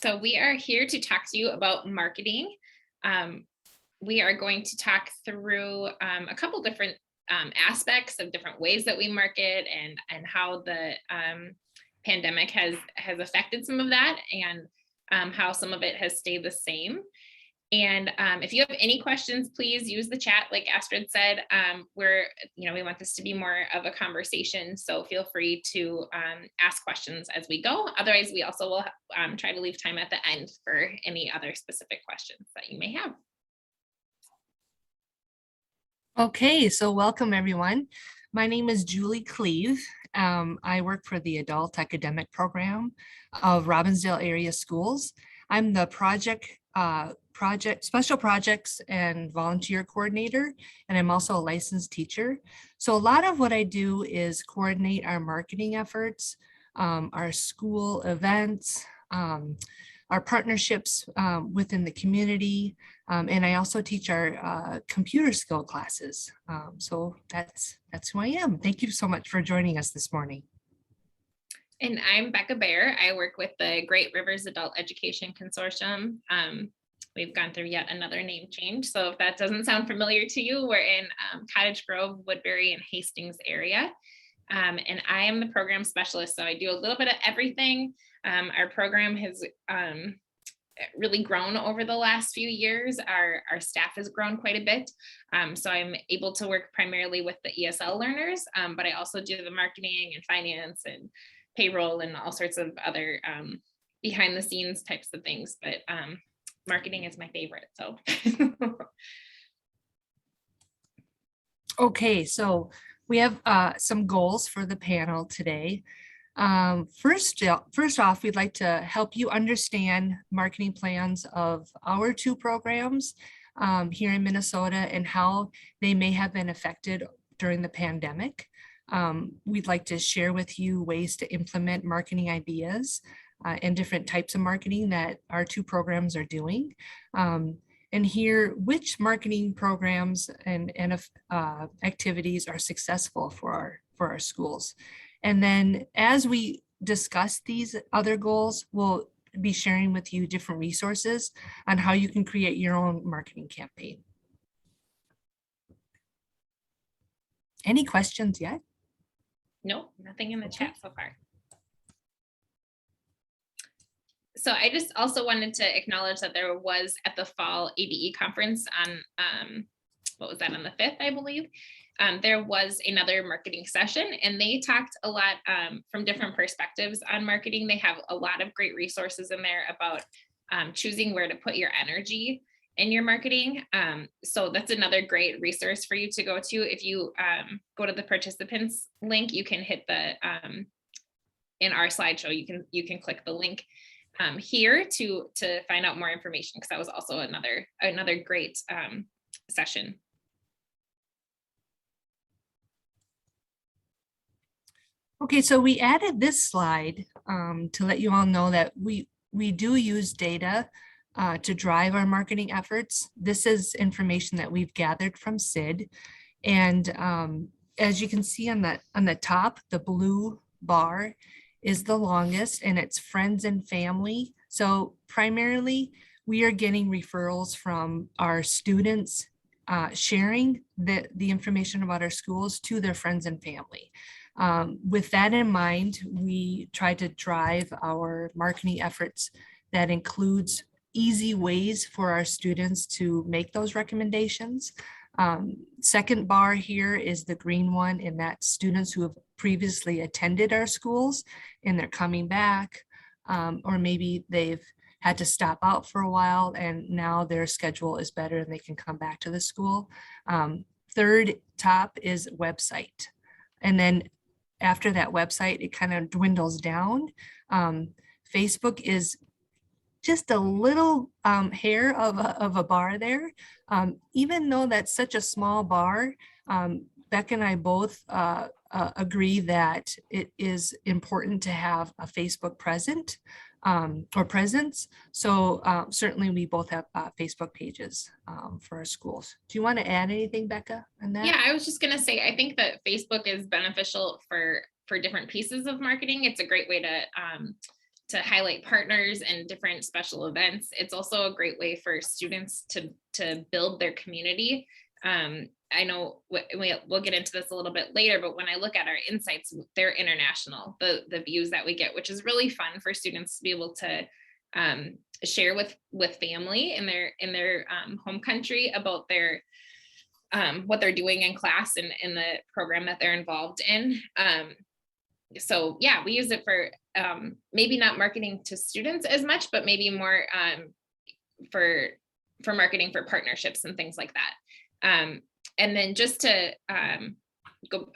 So we are here to talk to you about marketing. We are going to talk through a couple different aspects of different ways that we market and how the pandemic has affected some of that, and how some of it has stayed the same. And if you have any questions, please use the chat. Like Astrid said, we want this to be more of a conversation. So feel free to ask questions as we go. Otherwise, we also will try to leave time at the end for any other specific questions that you may have. Okay, so welcome everyone. My name is Julie Kleve. I work for the Adult Academic Program of Robbinsdale Area Schools. I'm the Special Projects and Volunteer Coordinator, and I'm also a licensed teacher. So a lot of what I do is coordinate our marketing efforts, our school events, our partnerships within the community, and I also teach our computer skill classes. So that's who I am. Thank you so much for joining us this morning. And I'm Becca Bair. I work with the Great Rivers Adult Education Consortium. We've gone through yet another name change. So if that doesn't sound familiar to you, we're in Cottage Grove, Woodbury, and Hastings area. And I am the program specialist. So I do a little bit of everything. Our program has really grown over the last few years. Our staff has grown quite a bit. So I'm able to work primarily with the ESL learners, but I also do the marketing and finance and payroll and all sorts of other behind the scenes types of things. But marketing is my favorite. So. Okay, so we have some goals for the panel today. First off, we'd like to help you understand marketing plans of our two programs here in Minnesota and how they may have been affected during the pandemic. We'd like to share with you ways to implement marketing ideas and different types of marketing that our two programs are doing. And hear which marketing programs and activities are successful for our schools. And then as we discuss these other goals, we'll be sharing with you different resources on how you can create your own marketing campaign. Any questions yet? No, nothing in the chat so far. So I just also wanted to acknowledge that there was at the fall ABE conference on, what was that, on the 5th, I believe, there was another marketing session, and they talked a lot from different perspectives on marketing. They have a lot of great resources in there about choosing where to put your energy in your marketing. So that's another great resource for you to go to. If you go to the participants link, you can hit the, in our slideshow, you can click the link here to find out more information, because that was also another great session. Okay, so we added this slide to let you all know that we do use data to drive our marketing efforts. This is information that we've gathered from SID, and as you can see on the top, the blue bar is the longest, and it's friends and family. So primarily, we are getting referrals from our students sharing the information about our schools to their friends and family. With that in mind, we try to drive our marketing efforts that includes easy ways for our students to make those recommendations. Second bar here is the green one, and that's students who have previously attended our schools and they're coming back, or maybe they've had to stop out for a while and now their schedule is better and they can come back to the school. Third top is website. And then after that website, it kind of dwindles down. Facebook is just a little hair of a bar there. Even though that's such a small bar, Becca and I both agree that it is important to have a Facebook presence. So certainly we both have Facebook pages for our schools. Do you want to add anything, Becca, on that? Yeah, I was just going to say, I think that Facebook is beneficial for different pieces of marketing. It's a great way to to highlight partners and different special events. It's also a great way for students to build their community. I know we'll get into this a little bit later, but when I look at our insights, they're international, the views that we get, which is really fun for students to be able to share with family in their home country about their what they're doing in class and in the program that they're involved in. So yeah, we use it for maybe not marketing to students as much, but maybe more for marketing for partnerships and things like that. And then just to go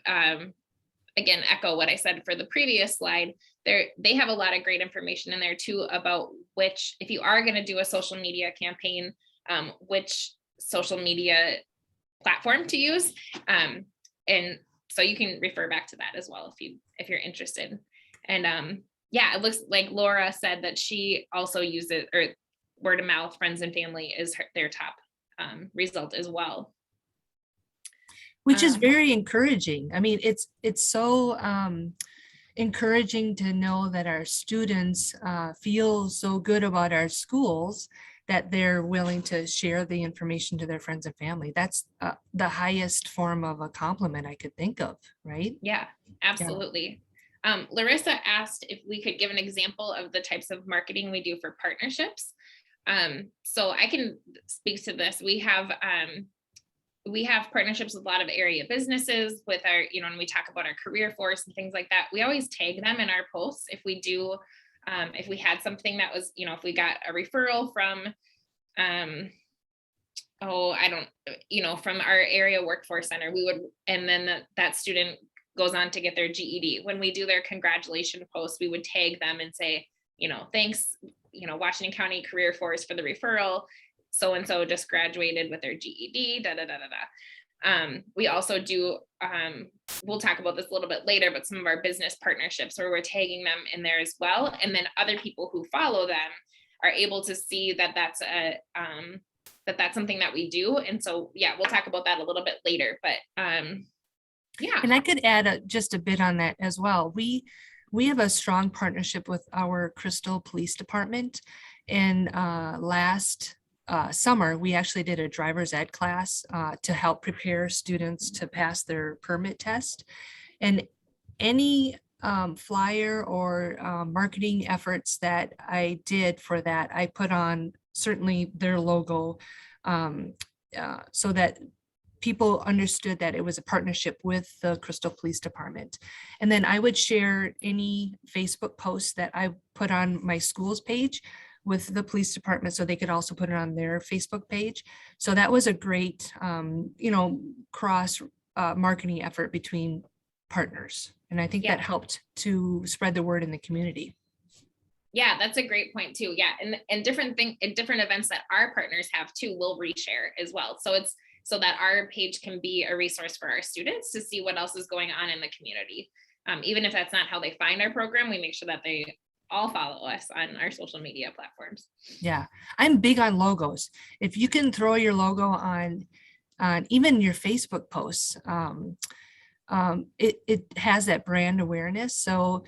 again, echo what I said for the previous slide, they have a lot of great information in there too about which, if you are going to do a social media campaign, which social media platform to use. And so you can refer back to that as well if you're interested. And yeah, it looks like Laura said that she also uses, or word of mouth, friends and family is their top result as well. Which is very encouraging. I mean, it's so encouraging to know that our students feel so good about our schools that they're willing to share the information to their friends and family. That's the highest form of a compliment I could think of, right? Yeah, absolutely. Yeah. Larissa asked if we could give an example of the types of marketing we do for partnerships. So I can speak to this. We have partnerships with a lot of area businesses with our, when we talk about our career force and things like that, we always tag them in our posts. If we do, if we had something that was, if we got a referral from, from our area workforce center, we would, and then that student goes on to get their GED. When we do their congratulation post, we would tag them and say, thanks, Washington County Career Force for the referral. So-and-so just graduated with their GED, da, da, da, da, da. We also do, we'll talk about this a little bit later, but some of our business partnerships where we're tagging them in there as well. And then other people who follow them are able to see that that's that's something that we do. And so, yeah, we'll talk about that a little bit later, but yeah. And I could add just a bit on that as well. We have a strong partnership with our Crystal Police Department. And last summer, we actually did a driver's ed class to help prepare students to pass their permit test. And any flyer or marketing efforts that I did for that, I put on certainly their logo so that people understood that it was a partnership with the Crystal Police Department. And then I would share any Facebook posts that I put on my school's page with the police department, so they could also put it on their Facebook page. So that was a great, cross marketing effort between partners. And I think that helped to spread the word in the community. Yeah, that's a great point too. Yeah, and different events that our partners have too, we'll reshare as well. So it's so that our page can be a resource for our students to see what else is going on in the community. Even if that's not how they find our program, we make sure that they all follow us on our social media platforms. Yeah, I'm big on logos. If you can throw your logo on even your Facebook posts, it has that brand awareness. So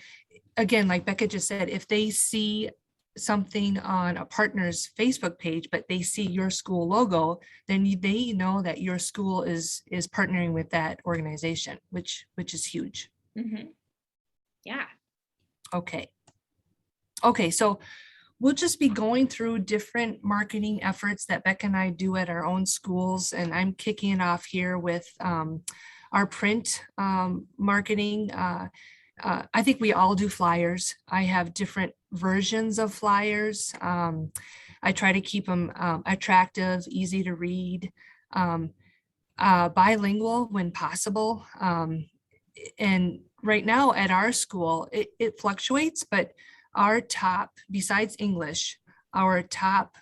again, like Becca just said, if they see something on a partner's Facebook page, but they see your school logo, then they know that your school is partnering with that organization, which is huge. Mm-hmm. Yeah. Okay, so we'll just be going through different marketing efforts that Becca and I do at our own schools. And I'm kicking it off here with our print marketing. I think we all do flyers. I have different versions of flyers. I try to keep them attractive, easy to read, bilingual when possible. And right now at our school, it fluctuates, but our top, besides English, our top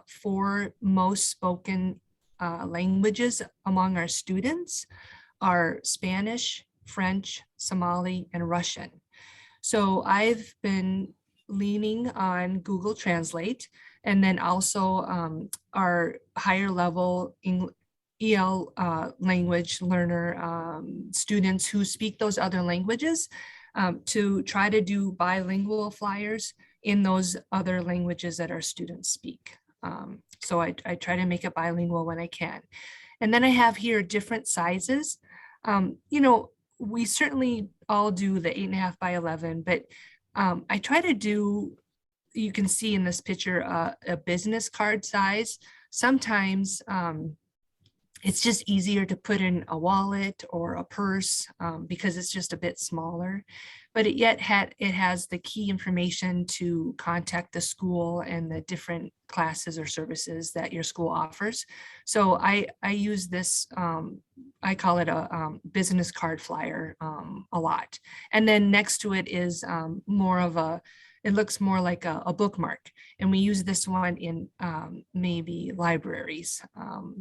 4 most spoken languages among our students are Spanish, French, Somali, and Russian. So I've been leaning on Google Translate, and then also our higher level EL language learner students who speak those other languages to try to do bilingual flyers in those other languages that our students speak. So I try to make it bilingual when I can. And then I have here different sizes. You know, we certainly all do the 8.5 by 11, but I try to do, you can see in this picture, a business card size. Sometimes it's just easier to put in a wallet or a purse because it's just a bit smaller, but it has the key information to contact the school and the different classes or services that your school offers. So I use this, I call it a business card flyer a lot. And then next to it is more of it looks more like a bookmark. And we use this one in maybe libraries.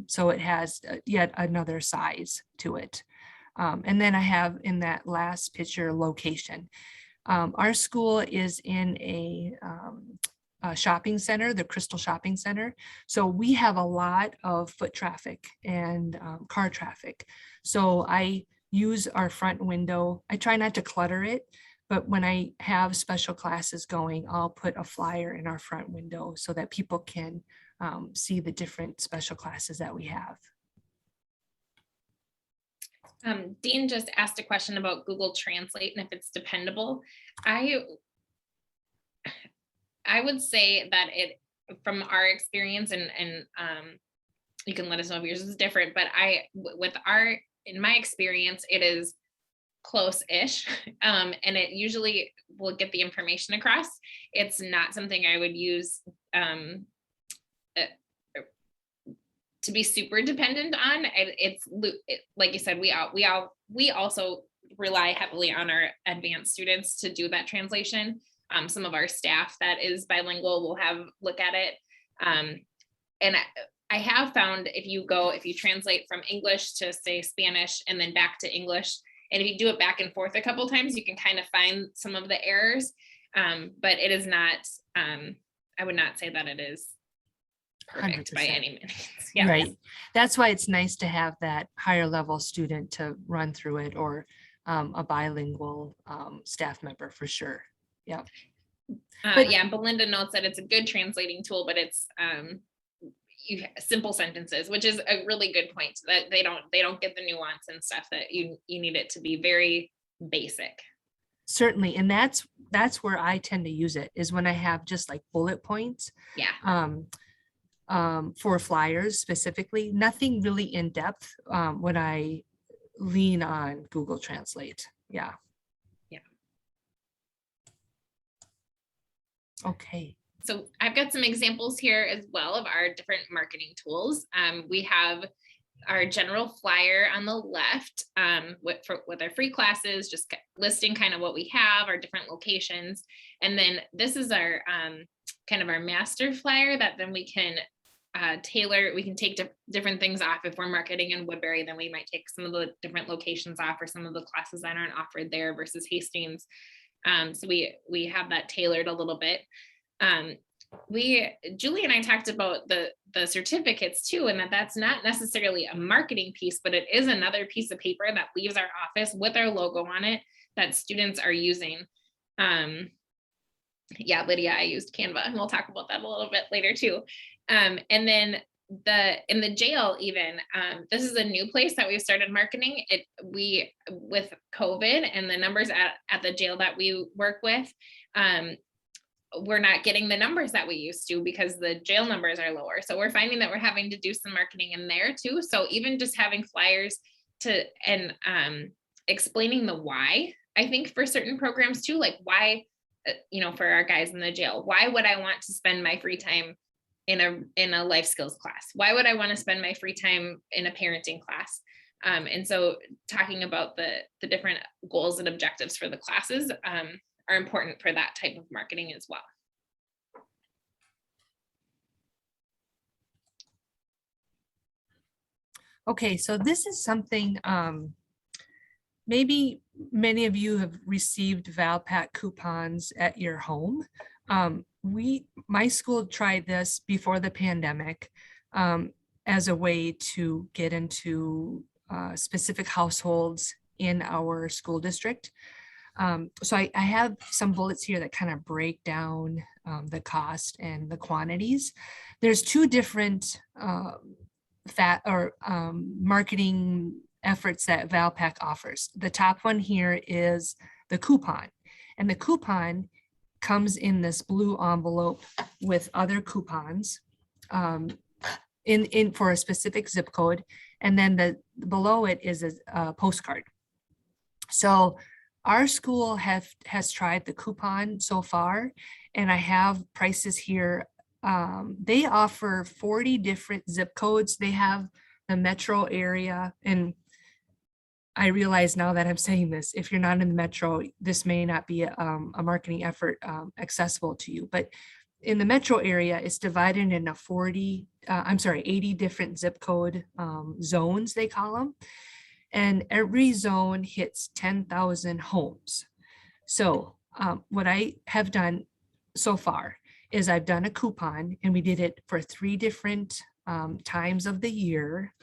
So it has yet another size to it. And then I have in that last picture location. Our school is in a shopping center, the Crystal Shopping Center. So we have a lot of foot traffic and car traffic. So I use our front window. I try not to clutter it, but when I have special classes going, I'll put a flyer in our front window so that people can see the different special classes that we have. Dean just asked a question about Google Translate and if it's dependable. I would say that from our experience, and you can let us know if yours is different, but in my experience, it is close-ish, and it usually will get the information across. It's not something I would use to be super dependent on. Like you said, we also rely heavily on our advanced students to do that translation. Some of our staff that is bilingual will look at it. And I have found if you translate from English to say Spanish and then back to English, and if you do it back and forth a couple times, you can kind of find some of the errors. But it is not, I would not say that it is perfect 100%. by any means. Yeah. Right. That's why it's nice to have that higher level student to run through it, or a bilingual staff member for sure. Yeah. Yeah, Belinda notes that it's a good translating tool, but it's simple sentences, which is a really good point, that they don't get the nuance and stuff, that you need it to be very basic. Certainly. And that's where I tend to use it, is when I have just like bullet points. Yeah. For flyers specifically, nothing really in depth when I lean on Google Translate. Yeah. Yeah. Okay. So I've got some examples here as well of our different marketing tools. We have our general flyer on the left with our free classes, just listing kind of what we have, our different locations. And then this is our kind of our master flyer that then we can tailor. We can take different things off. If we're marketing in Woodbury, then we might take some of the different locations off, or some of the classes that aren't offered there versus Hastings. So we have that tailored a little bit. Julie and I talked about the certificates too, and that's not necessarily a marketing piece, but it is another piece of paper that leaves our office with our logo on it that students are using. Yeah, Lydia, I used Canva, and we'll talk about that a little bit later too. And then in the jail, even this is a new place that we've started marketing it. With COVID and the numbers at the jail that we work with, we're not getting the numbers that we used to because the jail numbers are lower. So we're finding that we're having to do some marketing in there too. So even just having flyers and explaining the why, I think for certain programs too, like why, for our guys in the jail, why would I want to spend my free time in a life skills class? Why would I want to spend my free time in a parenting class? And so talking about the different goals and objectives for the classes are important for that type of marketing as well. Okay, so this is something, maybe many of you have received Valpak coupons at your home. My school tried this before the pandemic as a way to get into specific households in our school district. So I have some bullets here that kind of break down the cost and the quantities. There's two different marketing efforts that Valpak offers. The top one here is the coupon, and the coupon comes in this blue envelope with other coupons in for a specific zip code, and then below it is a postcard. So our school has tried the coupon so far, and I have prices here. They offer 40 different zip codes. They have the metro area, and I realize now that I'm saying this, if you're not in the metro, this may not be a marketing effort accessible to you, but in the metro area, it's divided into 80 different zip code zones, they call them. And every zone hits 10,000 homes. So what I have done so far is I've done a coupon, and we did it for 3 different times of the year.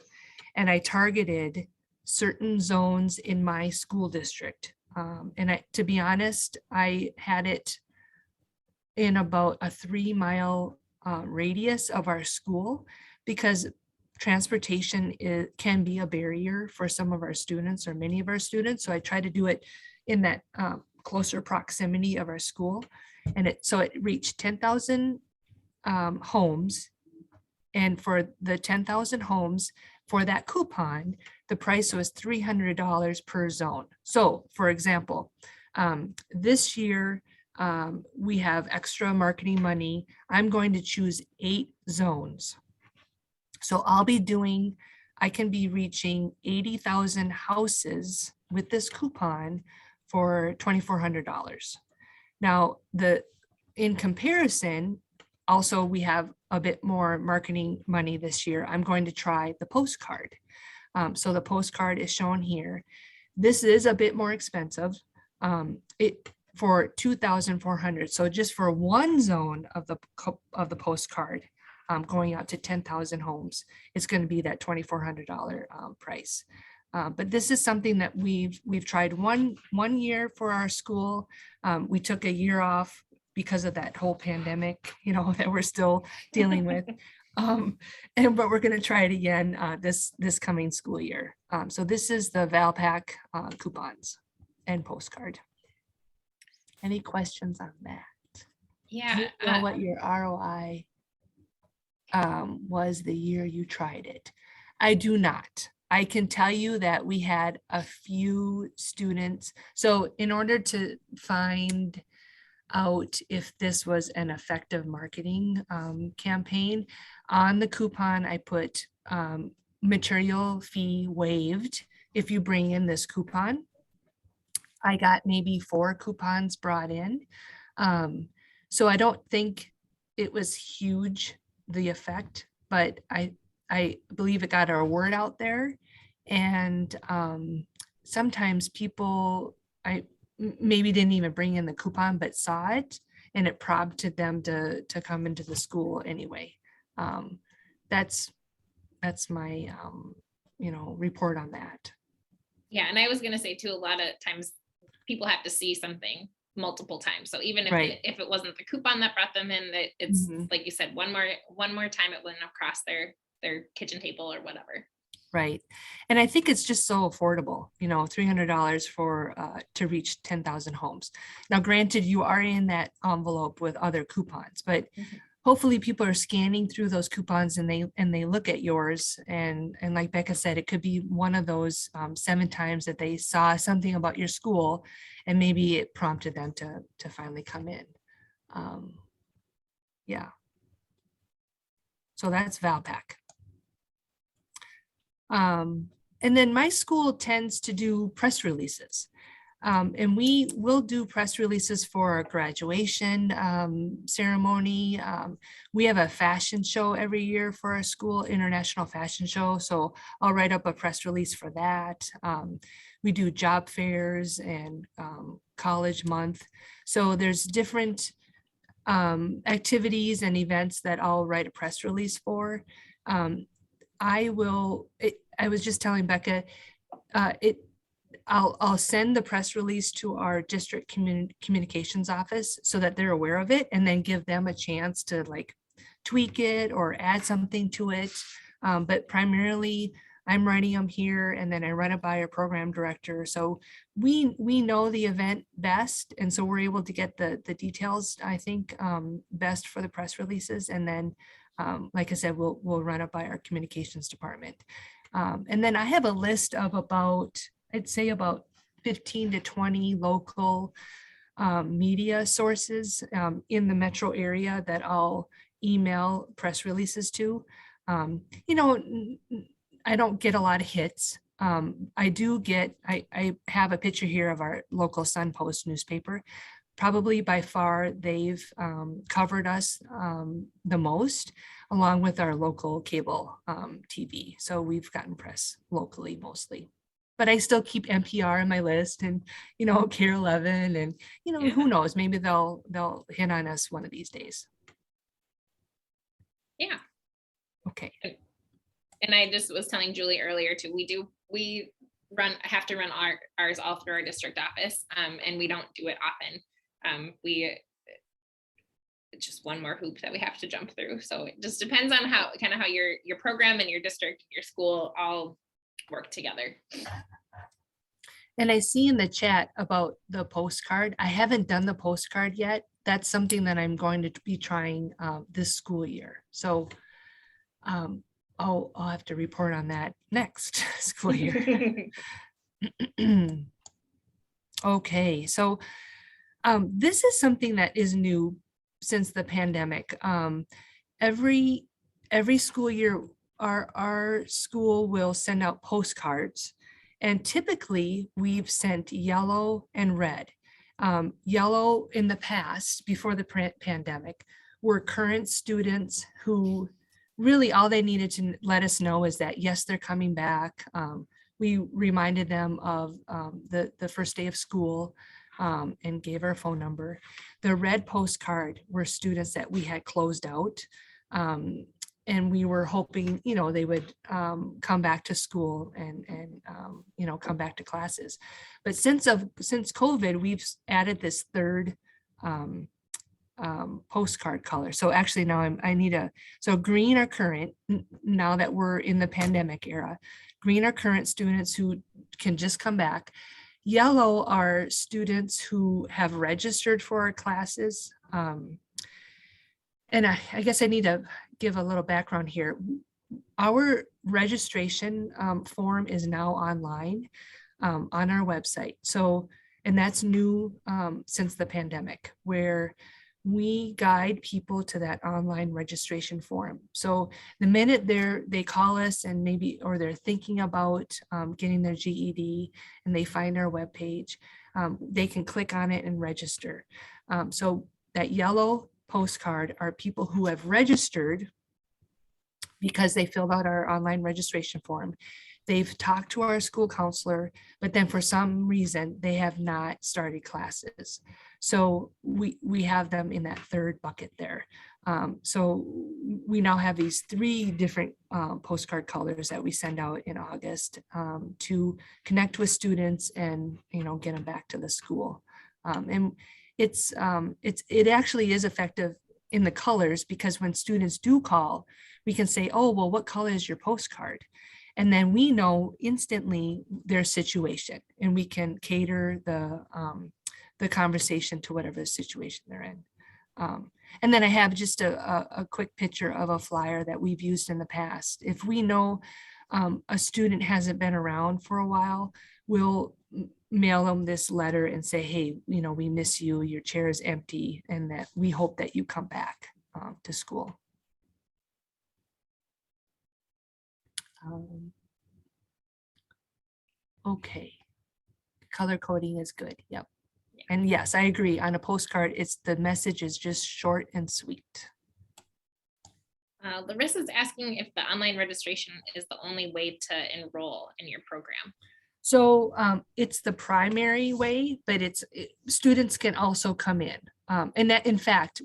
And I targeted certain zones in my school district. And to be honest, I had it in about a 3-mile radius of our school, because transportation can be a barrier for some of our students or many of our students. So I try to do it in that closer proximity of our school. And so it reached 10,000 homes. And for the 10,000 homes, for that coupon, the price was $300 per zone. So for example, this year, we have extra marketing money. I'm going to choose 8 zones. So I can be reaching 80,000 houses with this coupon for $2,400. Now, in comparison, also we have a bit more marketing money this year. I'm going to try the postcard. So the postcard is shown here. This is a bit more expensive. For $2,400. So just for one zone of the postcard, going out to 10,000 homes, it's going to be that $2,400 price. But this is something that we've tried one year for our school. We took a year off because of that whole pandemic, that we're still dealing with. But we're going to try it again this coming school year. So this is the Valpak coupons and postcard. Any questions on that? Yeah. Do you know what your ROI was the year you tried it? I do not. I can tell you that we had a few students. So in order to find out if this was an effective marketing campaign, on the coupon, I put material fee waived if you bring in this coupon. I got maybe 4 coupons brought in. So I don't think it was huge, the effect, but I believe it got our word out there. And sometimes people maybe didn't even bring in the coupon, but saw it, and it prompted them to come into the school anyway. That's my report on that. Yeah, and I was going to say too, a lot of times people have to see something multiple times. So even if if it wasn't the coupon that brought them in, that it's like you said, one more time it went across their kitchen table or whatever. Right. And I think it's just so affordable, $300 for to reach 10,000 homes. Now, granted, you are in that envelope with other coupons, but hopefully people are scanning through those coupons and they look at yours. And like Becca said, it could be one of those 7 times that they saw something about your school, and maybe it prompted them to finally come in. Yeah. So that's Valpak. And then my school tends to do press releases. And we will do press releases for a graduation ceremony. We have a fashion show every year for our school, international fashion show. So I'll write up a press release for that. We do job fairs and college month. So there's different activities and events that I'll write a press release for. I was just telling Becca, I'll send the press release to our district communications office so that they're aware of it, and then give them a chance to like tweak it or add something to it. But primarily I'm writing them here, and then I run it by our program director. So we know the event best, and so we're able to get the details, I think, best for the press releases. And then, like I said, we'll run it by our communications department. And then I have a list of I'd say about 15 to 20 local media sources in the metro area that I'll email press releases to. You know, I don't get a lot of hits. I have a picture here of our local Sun Post newspaper. Probably by far, they've covered us the most, along with our local cable TV. So we've gotten press locally mostly. But I still keep NPR on my list, and, you know, Care 11, and, you know, who knows, maybe they'll hit on us one of these days. Yeah. Okay. And I just was telling Julie earlier too, we have to run ours all through our district office, and we don't do it often. It's just one more hoop that we have to jump through. So it just depends on how your program and your district, your school all work together. And I see in the chat about the postcard. I haven't done the postcard yet. That's something that I'm going to be trying this school year. So I'll have to report on that next school year. Okay, so this is something that is new since the pandemic. Every school year, our school will send out postcards, and typically we've sent yellow and red. Yellow in the past, before the pandemic, were current students who really all they needed to let us know is that, yes, they're coming back. We reminded them of the first day of school and gave our phone number. The red postcard were students that we had closed out. And we were hoping, you know, they would come back to school and you know, come back to classes. But since COVID, we've added this third postcard color. So actually now so green are current, now that we're in the pandemic era. Green are current students who can just come back. Yellow are students who have registered for our classes. And I guess I need to give a little background here. Our registration form is now online on our website. So, and that's new since the pandemic, where we guide people to that online registration form. So the minute they call us and or they're thinking about getting their GED and they find our webpage, they can click on it and register. So that yellow postcard are people who have registered because they filled out our online registration form. They've talked to our school counselor, but then for some reason they have not started classes. So we have them in that third bucket there. So we now have these 3 different postcard colors that we send out in August to connect with students and, you know, get them back to the school. And it actually is effective in the colors, because when students do call, we can say, oh, well, what color is your postcard? And then we know instantly their situation, and we can cater the conversation to whatever situation they're in. And then I have just a quick picture of a flyer that we've used in the past. If we know a student hasn't been around for a while, we'll mail them this letter and say, hey, you know, we miss you, your chair is empty, and that we hope that you come back to school. Okay, color coding is good. Yep. Yeah. And yes, I agree. On a postcard, the message is just short and sweet. Larissa's asking if the online registration is the only way to enroll in your program. So it's the primary way, but students can also come in. And that, in fact,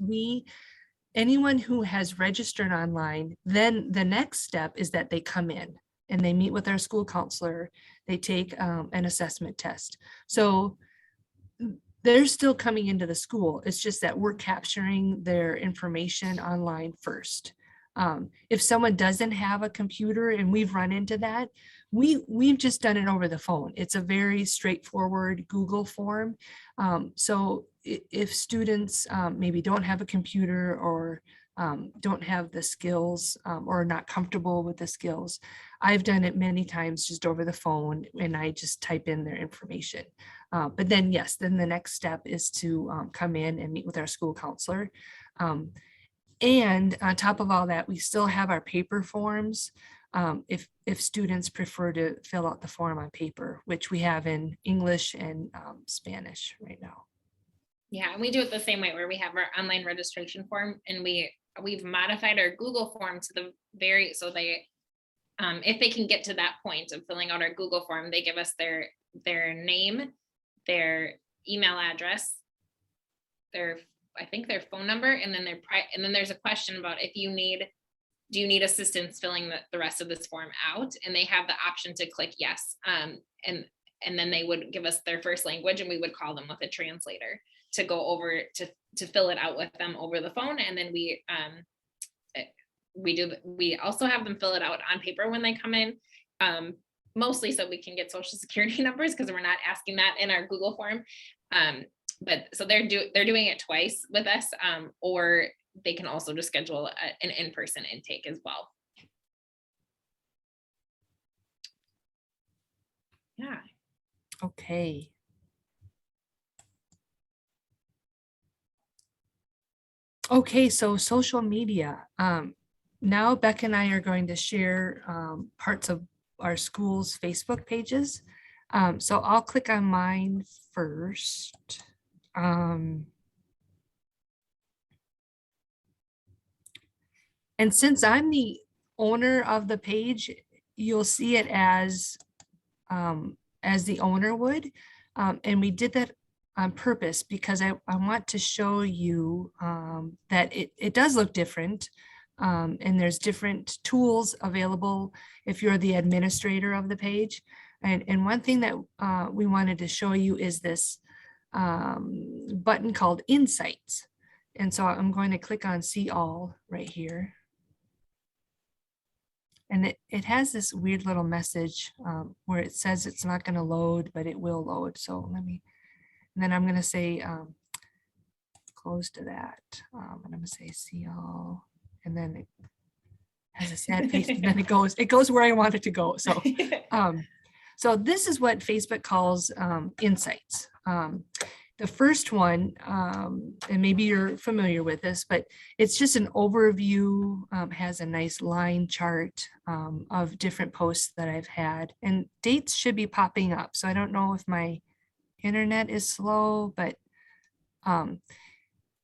anyone who has registered online, then the next step is that they come in and they meet with our school counselor. they take an assessment test. So they're still coming into the school. It's just that we're capturing their information online first. If someone doesn't have a computer, and we've run into that, we've just done it over the phone. It's a very straightforward Google form. So if students maybe don't have a computer, or don't have the skills, or are not comfortable with the skills, I've done it many times just over the phone, and I just type in their information. But then, yes, then the next step is to come in and meet with our school counselor. And on top of all that, we still have our paper forms. If students prefer to fill out the form on paper, which we have in English and Spanish right now. Yeah, and we do it the same way, where we have our online registration form, and we've modified our Google form to the very, so they, if they can get to that point of filling out our Google form, they give us their name, their email address, I think their phone number, and then and then there's a question about do you need assistance filling the rest of this form out, and they have the option to click yes, and then they would give us their first language, and we would call them with a translator to go over to fill it out with them over the phone. And then we also have them fill it out on paper when they come in, mostly so we can get social security numbers, because we're not asking that in our Google form. But so they're doing it twice with us, or they can also just schedule an in-person intake as well. Yeah. Okay. Okay, so social media. Now Becca and I are going to share parts of our school's Facebook pages. So I'll click on mine first. And since I'm the owner of the page, you'll see it as the owner would. And we did that on purpose because I want to show you that it does look different. And there's different tools available if you're the administrator of the page. And one thing that we wanted to show you is this button called Insights. And so I'm going to click on See All right here. And it has this weird little message where it says it's not going to load, but it will load. So and then I'm going to say close to that. And I'm going to say See All. And then it has a sad face, and then it goes where I want it to go. So, so this is what Facebook calls Insights. The first one, and maybe you're familiar with this, but it's just an overview, has a nice line chart of different posts that I've had, and dates should be popping up. So I don't know if my internet is slow, but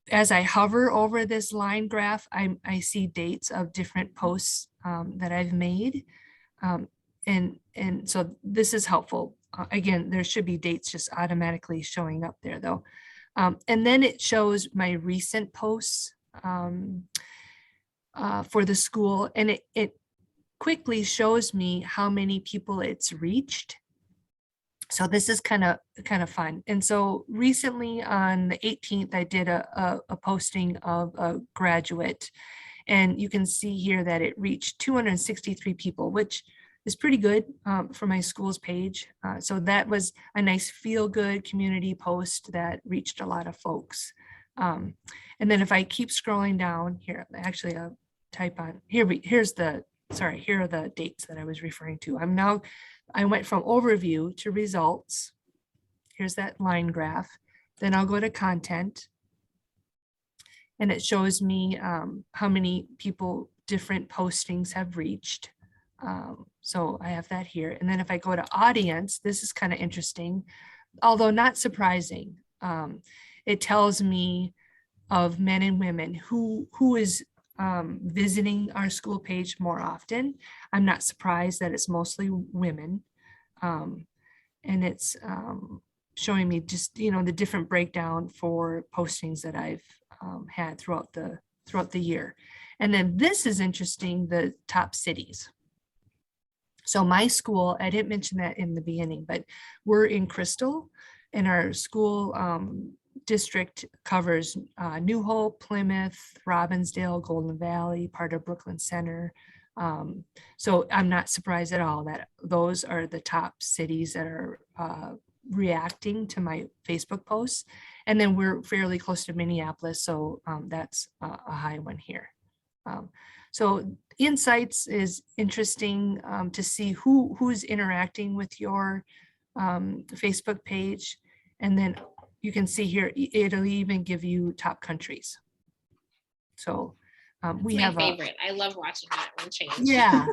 as I hover over this line graph, I see dates of different posts that I've made. And so this is helpful. Again, there should be dates just automatically showing up there though. And then it shows my recent posts for the school, and it quickly shows me how many people it's reached. So this is kind of fun. And so recently on the 18th, I did a posting of a graduate, and you can see here that it reached 263 people, which is pretty good for my school's page. So that was a nice feel-good community post that reached a lot of folks. And then if I keep scrolling down here, actually I'll type on here. Here are the dates that I was referring to. I went from overview to results. Here's that line graph. Then I'll go to content, and it shows me how many people different postings have reached. So I have that here. And then if I go to audience, this is kind of interesting, although not surprising. It tells me of men and women who is visiting our school page more often. I'm not surprised that it's mostly women. And it's showing me just, the different breakdown for postings that I've had throughout the year. And then this is interesting, the top cities. So my school, I didn't mention that in the beginning, but we're in Crystal, and our school district covers New Hope, Plymouth, Robbinsdale, Golden Valley, part of Brooklyn Center. So I'm not surprised at all that those are the top cities that are reacting to my Facebook posts. And then we're fairly close to Minneapolis, so that's a high one here. So Insights is interesting to see who's interacting with your Facebook page. And then you can see here, it'll even give you top countries. So we have my favorite. I love watching that one change. Yeah,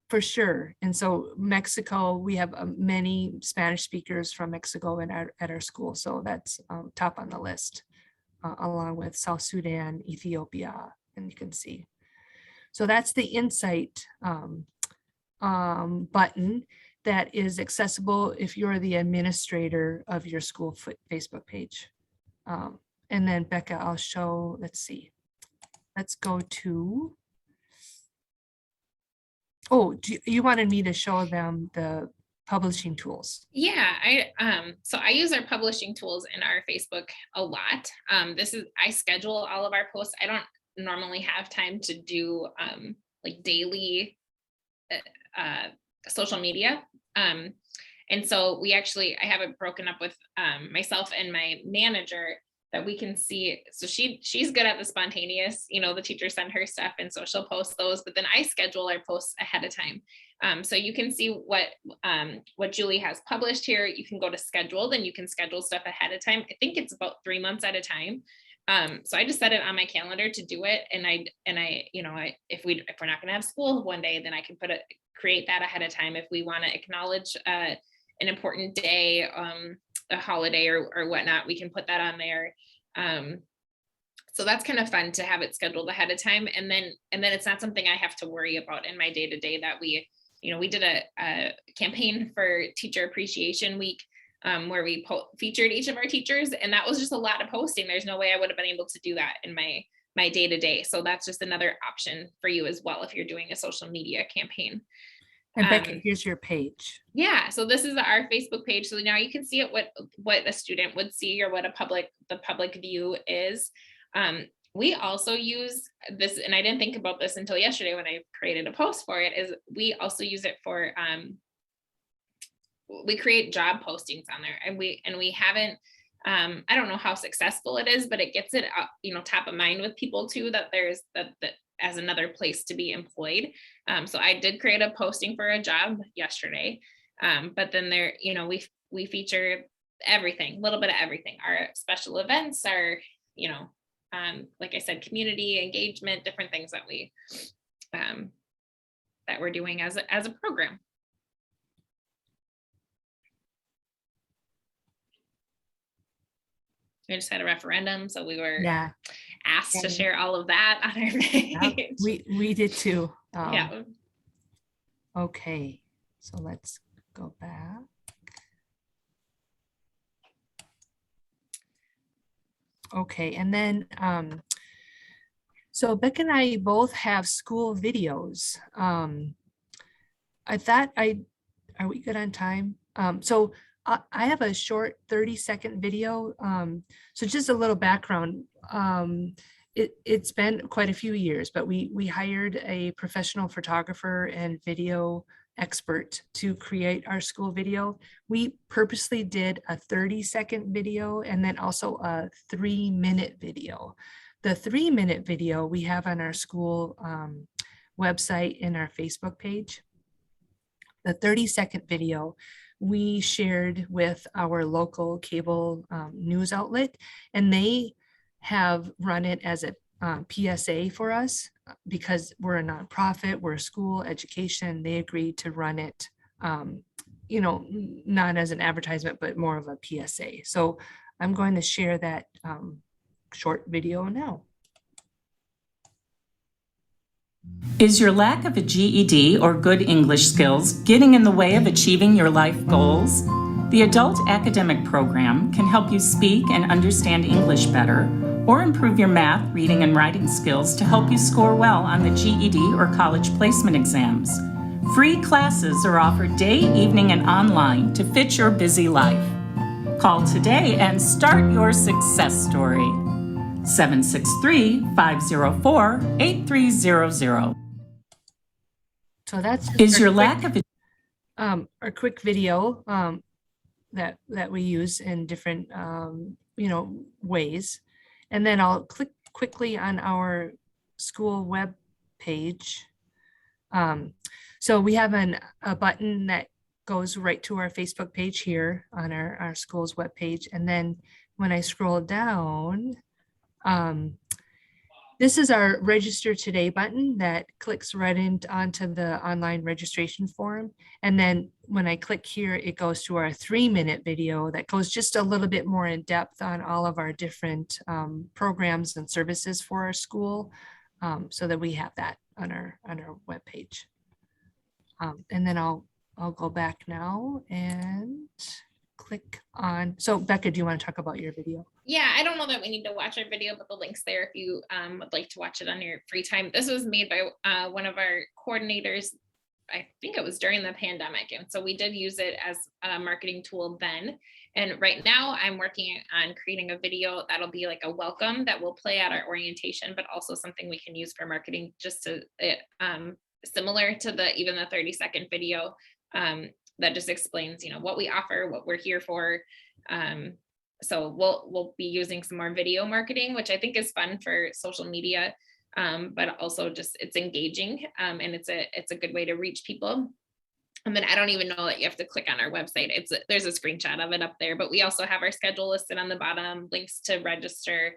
for sure. And so Mexico, we have many Spanish speakers from Mexico at our school. So that's top on the list, along with South Sudan, Ethiopia, and you can see. So that's the Insight button that is accessible if you're the administrator of your school Facebook page. And then Becca, I'll show, let's see. Let's go to, oh, you wanted me to show them the publishing tools? Yeah, so I use our publishing tools in our Facebook a lot. I schedule all of our posts. I don't normally have time to do like daily social media. And so I have it broken up with myself and my manager that we can see. So she's good at the spontaneous, the teachers send her stuff and so she'll post those, but then I schedule our posts ahead of time. So you can see what Julie has published here. You can go to scheduled and you can schedule stuff ahead of time. I think it's about 3 months at a time. So I just set it on my calendar to do it. And if we're not going to have school one day, then I can create that ahead of time. If we want to acknowledge an important day, a holiday or whatnot, we can put that on there. So that's kind of fun to have it scheduled ahead of time. And then it's not something I have to worry about in my day-to-day. That we did a campaign for Teacher Appreciation Week, where we featured each of our teachers, and that was just a lot of posting. There's no way I would have been able to do that in my day-to-day. So that's just another option for you as well if you're doing a social media campaign. And Becca, here's your page. Yeah, so this is our Facebook page. So now you can see it, what a student would see, or what the public view is. We also use this, and I didn't think about this until yesterday when I created a post for it, is we also use it for, we create job postings on there, and we haven't, I don't know how successful it is, but it gets it up, top of mind with people too, that there's that as another place to be employed. So I did create a posting for a job yesterday, but then there, we feature everything, a little bit of everything, our special events, our, like I said, community engagement, different things that we're doing as a program. We just had a referendum, so we were asked to share all of that on our page. Yeah, we did too. Yeah. Okay, so let's go back. Okay, and then so Becca and I both have school videos. I thought are we good on time? So I have a short 30-second video. So just a little background. It's been quite a few years, but we hired a professional photographer and video expert to create our school video. We purposely did a 30-second video and then also a 3-minute video. The 3-minute video we have on our school website in our Facebook page. The 30-second video we shared with our local cable news outlet, and they have run it as a PSA for us because we're a nonprofit, we're a school education. They agreed to run it, not as an advertisement, but more of a PSA. So I'm going to share that short video now. Is your lack of a GED or good English skills getting in the way of achieving your life goals? The Adult Academic Program can help you speak and understand English better, or improve your math, reading, and writing skills to help you score well on the GED or college placement exams. Free classes are offered day, evening, and online to fit your busy life. Call today and start your success story. 763-504-8300. So that's Is your lack of a quick video that we use in different ways. And then I'll click quickly on our school web page. So we have a button that goes right to our Facebook page here on our school's web page. And then when I scroll down, this is our register today button that clicks right onto the online registration form. And then when I click here, it goes to our 3-minute video that goes just a little bit more in depth on all of our different programs and services for our school, so that we have that on our webpage. And then I'll go back now and click on. So Becca, do you want to talk about your video? Yeah, I don't know that we need to watch our video, but the link's there if you would like to watch it on your free time. This was made by one of our coordinators. I think it was during the pandemic. And so we did use it as a marketing tool then. And right now I'm working on creating a video that'll be like a welcome that will play at our orientation, but also something we can use for marketing, just to similar to even the 30-second video that just explains, what we offer, what we're here for. So we'll be using some more video marketing, which I think is fun for social media, but also just it's engaging, and it's a good way to reach people. And then I don't even know that you have to click on our website. There's a screenshot of it up there, but we also have our schedule listed on the bottom, links to register.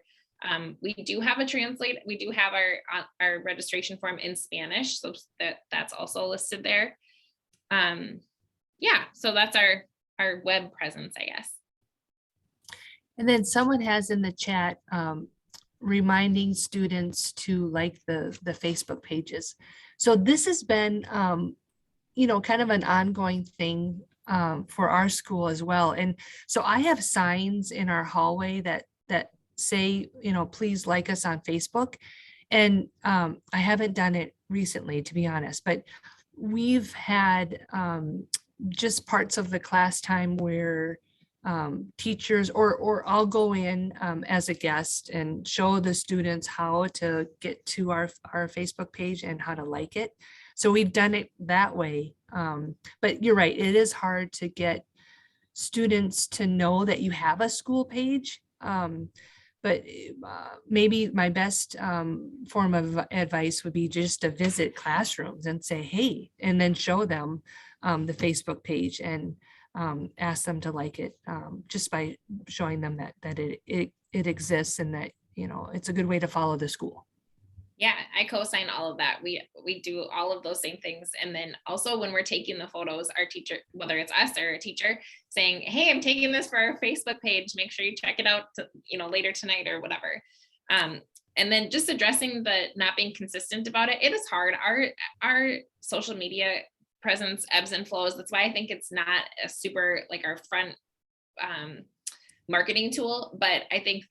We do have a translate. We do have our registration form in Spanish, so that's also listed there. Yeah, so that's our web presence, I guess. And then someone has in the chat reminding students to like the Facebook pages. So this has been, kind of an ongoing thing for our school as well. And so I have signs in our hallway that say, please like us on Facebook. And I haven't done it recently, to be honest, but we've had just parts of the class time where teachers or I'll go in as a guest and show the students how to get to our Facebook page and how to like it. So we've done it that way. But you're right, it is hard to get students to know that you have a school page. But maybe my best form of advice would be just to visit classrooms and say, hey, and then show them the Facebook page and ask them to like it, just by showing them that it exists and that, it's a good way to follow the school. Yeah, I co-sign all of that. We do all of those same things. And then also when we're taking the photos, our teacher, whether it's us or a teacher, saying, hey, I'm taking this for our Facebook page. Make sure you check it out, later tonight or whatever. And then just addressing the not being consistent about it. It is hard. Our social media presence ebbs and flows. That's why I think it's not a super like our front marketing tool, but I think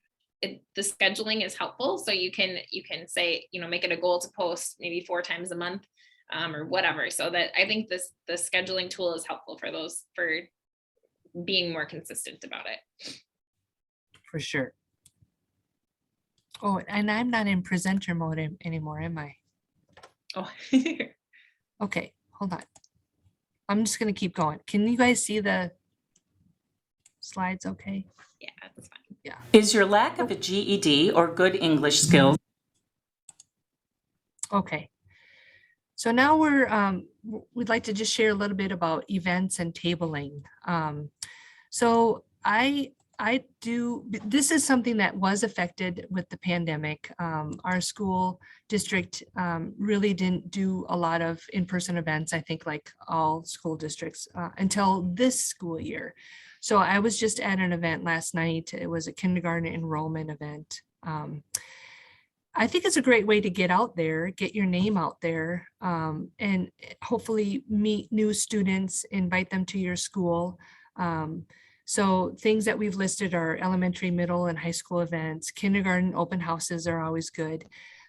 the scheduling is helpful. So you can say, make it a goal to post maybe 4 times a month or whatever. So that I think the scheduling tool is helpful for being more consistent about it. For sure. Oh, and I'm not in presenter mode anymore, am I? Oh, okay, hold on. I'm just going to keep going. Can you guys see the slides okay? Yeah, that's fine. Yeah. Is your lack of a GED or good English skills? Okay. So now we'd like to just share a little bit about events and tabling. So this is something that was affected with the pandemic. Our school district really didn't do a lot of in-person events, I think like all school districts, until this school year. So I was just at an event last night. It was a kindergarten enrollment event. I think it's a great way to get out there, get your name out there, and hopefully meet new students, invite them to your school. So things that we've listed are elementary, middle, and high school events. Kindergarten open houses are always good.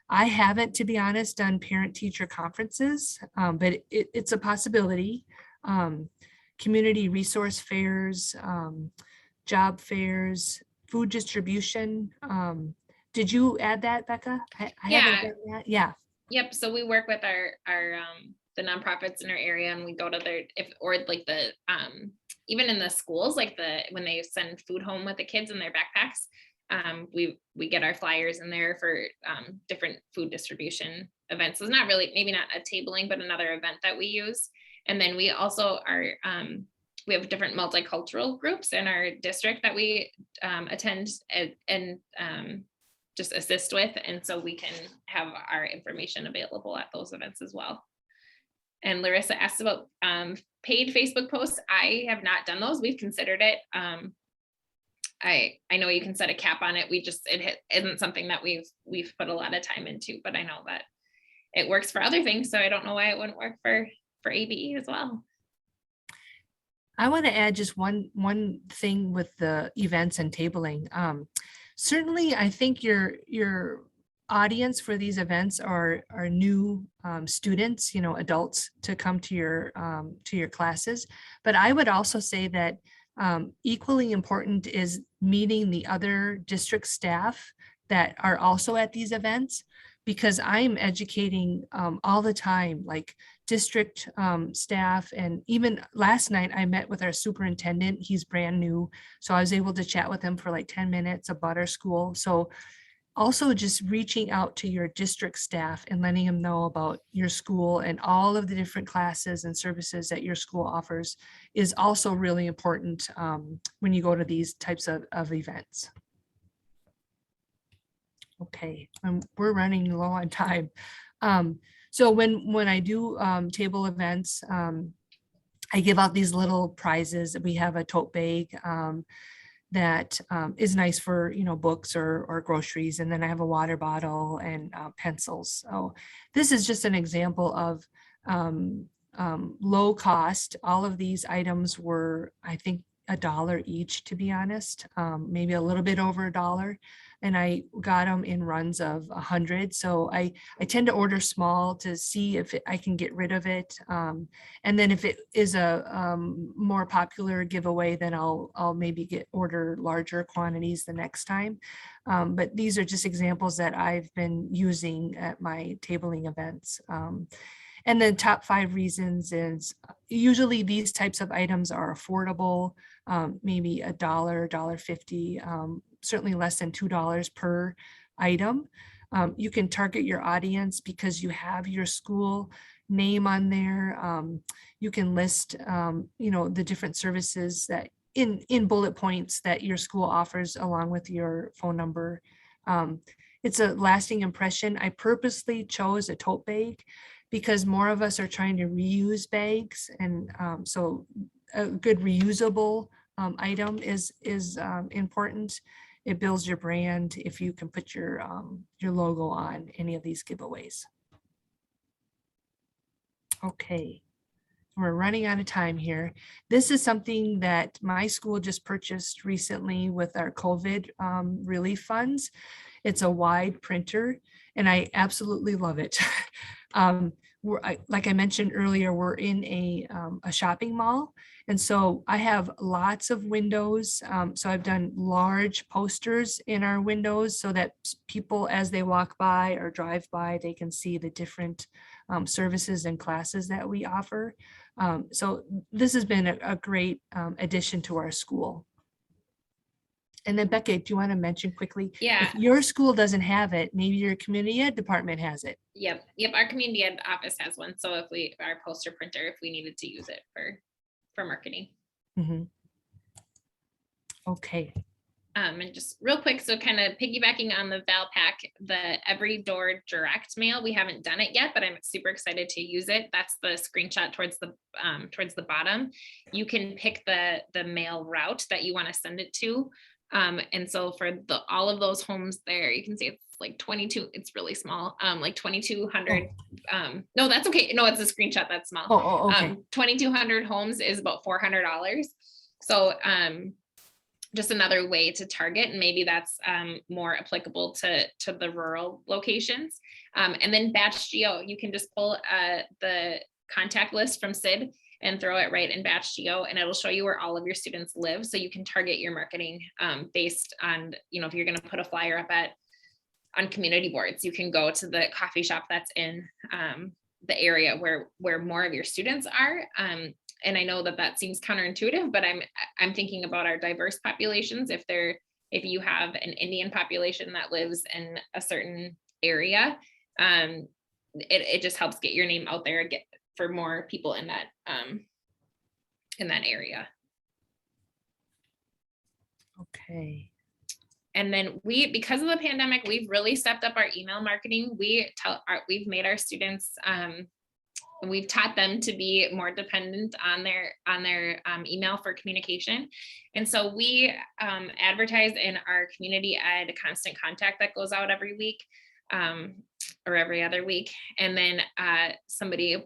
I haven't, to be honest, done parent-teacher conferences, but it's a possibility. Community resource fairs, job fairs, food distribution. Did you add that, Becca? I haven't Yeah. done that. Yeah. Yep. So we work with our the nonprofits in our area, and we go to their like the even in the schools, like when they send food home with the kids in their backpacks, we get our flyers in there for different food distribution events. So it's not really, maybe not a tabling, but another event that we use. And then we also are we have different multicultural groups in our district that we attend and just assist with. And so we can have our information available at those events as well. And Larissa asked about paid Facebook posts. I have not done those. We've considered it. I know you can set a cap on it. It isn't something that we've put a lot of time into, but I know that it works for other things. So I don't know why it wouldn't work for ABE as well. I want to add just one thing with the events and tabling. Certainly, I think your audience for these events are new students, adults to come to your classes. But I would also say that equally important is meeting the other district staff that are also at these events, because I'm educating all the time, like district staff. And even last night I met with our superintendent. He's brand new, so I was able to chat with him for like 10 minutes about our school. So also just reaching out to your district staff and letting them know about your school and all of the different classes and services that your school offers is also really important when you go to these types of events. Okay, we're running low on time. So when I do table events, I give out these little prizes. We have a tote bag that is nice for books or groceries, and then I have a water bottle and pencils. So this is just an example of low cost. All of these items were, I think, $1 each, to be honest, maybe a little bit over $1. And I got them in runs of 100. So I tend to order small to see if I can get rid of it. And then if it is a more popular giveaway, then I'll maybe order larger quantities the next time. But these are just examples that I've been using at my tabling events. And the top 5 reasons is usually these types of items are affordable, maybe $1, $1.50, certainly less than $2 per item. You can target your audience because you have your school name on there. You can list, the different services that in bullet points that your school offers along with your phone number. It's a lasting impression. I purposely chose a tote bag because more of us are trying to reuse bags, and so a good reusable item is important. It builds your brand if you can put your logo on any of these giveaways. Okay, we're running out of time here. This is something that my school just purchased recently with our COVID relief funds. It's a wide printer, and I absolutely love it. Like I mentioned earlier, we're in a shopping mall. And so I have lots of windows. So I've done large posters in our windows so that people, as they walk by or drive by, they can see the different services and classes that we offer. So this has been a great addition to our school. And then Becca, do you want to mention quickly? Yeah. If your school doesn't have it, maybe your community ed department has it. Yep. Our community ed office has one. So if our poster printer, if we needed to use it for marketing. Mm-hmm. Okay. And just real quick, so kind of piggybacking on the Valpak, the every door direct mail, we haven't done it yet, but I'm super excited to use it. That's the screenshot towards the bottom. You can pick the mail route that you want to send it to. And so for all of those homes there, you can see it's like 22, it's really small, like 2,200. No, that's okay. No, it's a screenshot that's small. Okay. 2,200 homes is about $400. So just another way to target, and maybe that's more applicable to the rural locations. And then batch geo, you can just pull the contact list from SID and throw it right in batch geo, and it'll show you where all of your students live. So you can target your marketing based on, if you're going to put a flyer up on community boards, you can go to the coffee shop that's in the area where more of your students are. And I know that seems counterintuitive, but I'm thinking about our diverse populations. If you have an Indian population that lives in a certain area, it just helps get your name out there, for more people in that area. Okay. And then because of the pandemic, we've really stepped up our email marketing. We've made our students, we've taught them to be more dependent on their email for communication. And so we advertise in our community ed constant contact that goes out every week or every other week. And then somebody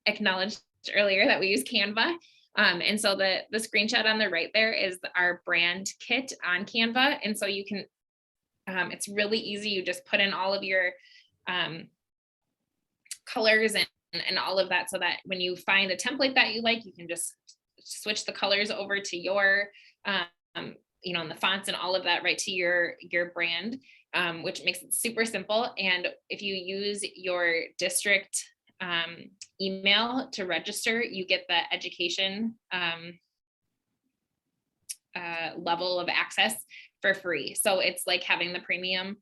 acknowledged earlier that we use Canva. And so the screenshot on the right there is our brand kit on Canva. And so you can, it's really easy. You just put in all of your colors and all of that, so that when you find a template that you like, you can just switch the colors over to your, and the fonts and all of that right to your brand, which makes it super simple. And if you use your district email to register, you get the education level of access for free. So it's like having the premium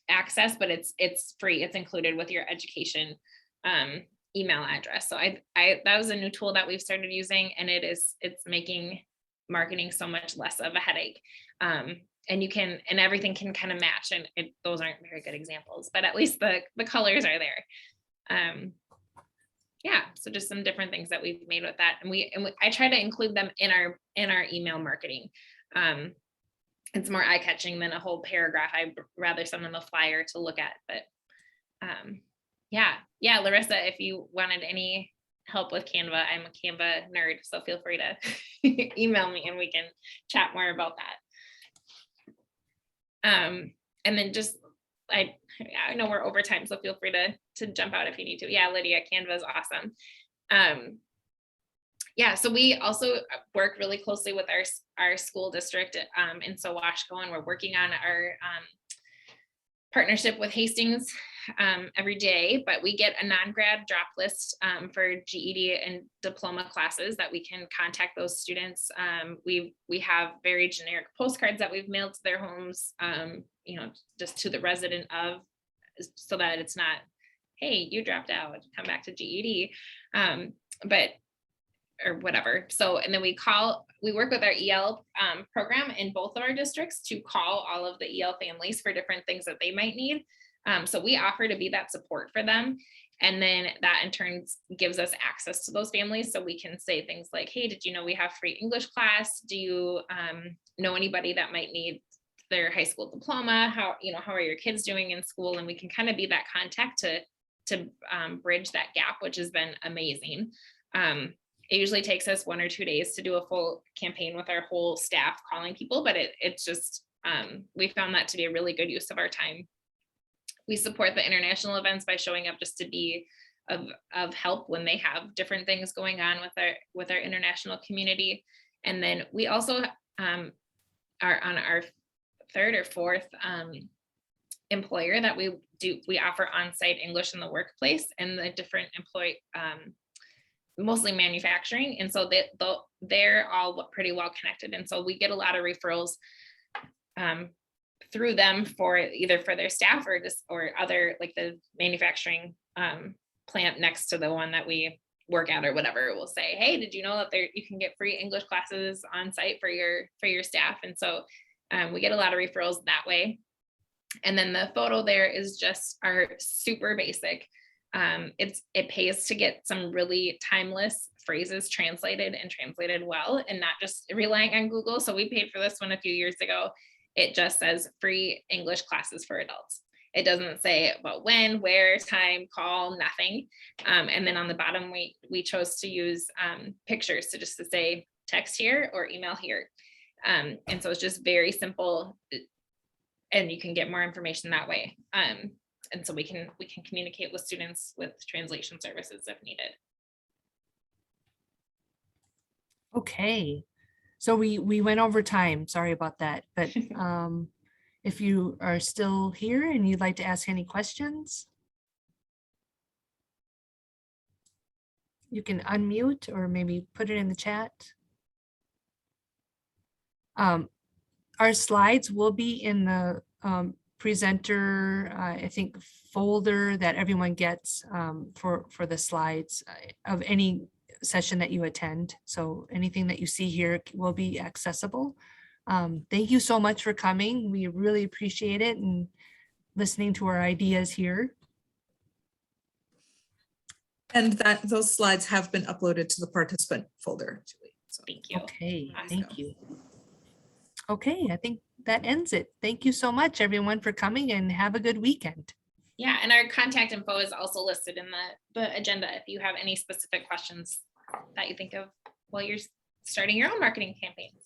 access, but it's free. It's included with your education email address. So that was a new tool that we've started using, and it's making marketing so much less of a headache. And everything can kind of match, and those aren't very good examples, but at least the colors are there. Yeah, so just some different things that we've made with that, and I try to include them in our email marketing. It's more eye-catching than a whole paragraph. I'd rather send them a flyer to look at, but yeah, Larissa, if you wanted any help with Canva, I'm a Canva nerd, so feel free to email me and we can chat more about that. And then just, I know we're over time, so feel free to jump out if you need to. Yeah, Lydia, Canva is awesome. Yeah, so we also work really closely with our school district in Sawashko, and we're working on our partnership with Hastings every day, but we get a non-grad drop list for GED and diploma classes that we can contact those students. We have very generic postcards that we've mailed to their homes, just to the resident of, so that it's not, hey, you dropped out, come back to GED, or whatever. So, and then we work with our EL program in both of our districts to call all of the EL families for different things that they might need. So we offer to be that support for them. And then that in turn gives us access to those families. So we can say things like, hey, did you know we have free English class? Do you know anybody that might need their high school diploma? How are your kids doing in school? And we can kind of be that contact to bridge that gap, which has been amazing. It usually takes us 1 or 2 days to do a full campaign with our whole staff calling people, but it's just, we found that to be a really good use of our time. We support the international events by showing up just to be of help when they have different things going on with our international community. And then we also are on our 3rd or 4th employer that we offer on-site English in the workplace, and the different mostly manufacturing. And so they're all pretty well connected. And so we get a lot of referrals through them for either for their staff or other, like the manufacturing plant next to the one that we work at or whatever will say, hey, did you know that you can get free English classes on site for your staff? And so we get a lot of referrals that way. And then the photo there is just our super basic. It pays to get some really timeless phrases translated well, and not just relying on Google. So we paid for this one a few years ago. It just says free English classes for adults. It doesn't say about when, where, time, call, nothing. And then on the bottom, we chose to use pictures to say text here or email here. And so it's just very simple, and you can get more information that way. And so we can communicate with students with translation services if needed. Okay, so we went over time. Sorry about that. But if you are still here and you'd like to ask any questions, you can unmute or maybe put it in the chat. Our slides will be in the presenter, I think, folder that everyone gets for the slides of any session that you attend. So anything that you see here will be accessible. Thank you so much for coming. We really appreciate it and listening to our ideas here. And that those slides have been uploaded to the participant folder, Julie. So, Thank you. Okay, Awesome. thank you. Okay, I think that ends it. Thank you so much, everyone, for coming, and have a good weekend. Yeah, and our contact info is also listed in the agenda if you have any specific questions that you think of while you're starting your own marketing campaigns.